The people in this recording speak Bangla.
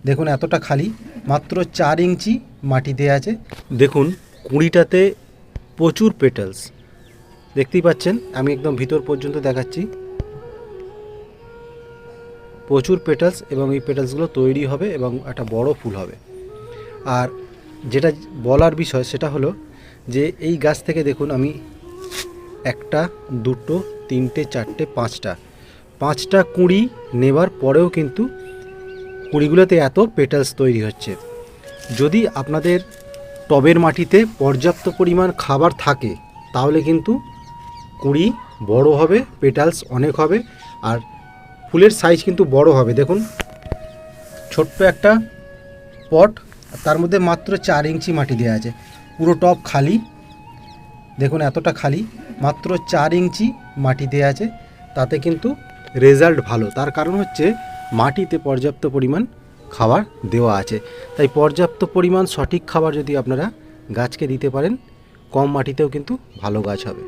দেখুন এতটা খালি, মাত্র 4 ইঞ্চি মাটি দেওয়া আছে। দেখুন কুঁড়িটাতে প্রচুর পেটালস দেখতেই পাচ্ছেন, আমি একদম ভিতর পর্যন্ত দেখাচ্ছি। প্রচুর পেটালস এবং এই পেটালসগুলো তৈরি হবে এবং একটা বড় ফুল হবে। আর যেটা বলার বিষয় সেটা হলো যে এই গাছ থেকে দেখুন আমি একটা, দুটো, তিনটে, চারটে, পাঁচটা কুঁড়ি নেবার পরেও কিন্তু কুঁড়িগুলোতে এত পেটালস তৈরি হচ্ছে। যদি আপনাদের টবের মাটিতে পর্যাপ্ত পরিমাণ খাবার থাকে তাহলে কিন্তু কুঁড়ি বড় হবে, পেটালস অনেক হবে আর ফুলের সাইজ কিন্তু বড় হবে। দেখুন ছোট্ট একটা পট, তার মধ্যে মাত্র 4 ইঞ্চি মাটি দেওয়া আছে, পুরো টব খালি। দেখুন এতটা খালি, মাত্র 4 ইঞ্চি মাটি দেওয়া আছে, তাতে কিন্তু রেজাল্ট ভালো। তার কারণ হচ্ছে মাটিতে পর্যাপ্ত পরিমাণ খাবার দেওয়া আছে। তাই পর্যাপ্ত পরিমাণ সঠিক খাবার যদি আপনারা গাছকে দিতে পারেন, কম মাটিতেও কিন্তু ভালো গাছ হবে।